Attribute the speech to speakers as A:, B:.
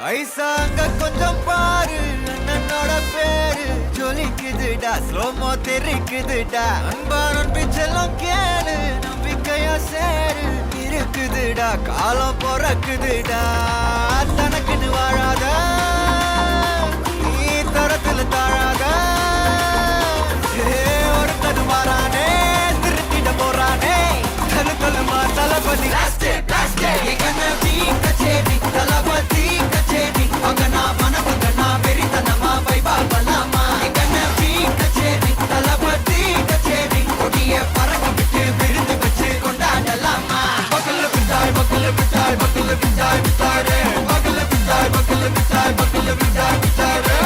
A: ஐசா அங்க கொஞ்சம் பாரு, அண்ணனோட பேரு ஜொலிக்குதுடா, ஸ்லோமோ தெரிக்குதுடா. அன்பான பிச்செல்லாம் கேளு, நம்பிக்கையா சேரு, இருக்குதுடா காலம் பொறக்குதுடா. தனக்குன்னு வாழாத, நீ தரத்துல தாழாத. ஒரு கது மாறானே, திருத்திட போறானே, தலு தலுமா தளபதி. தளபதி கச்சேரி அங்கனா மனபங்கனா வெறித்தனமா வைபாபலாமா. கச்சேரி தளபதி கச்சேரி கொடிய பறக்க விட்டு விருந்து வச்சு கொண்டாடலாமா. பக்கல்ல விட்டாய் பக்கல்ல விட்டாய் பக்கல்ல விட்டாய் விட்டாரே, பக்கல்ல விட்டாய் பக்கல்ல விட்டாய் பக்கல்ல விட்டாய் விட்டாரே.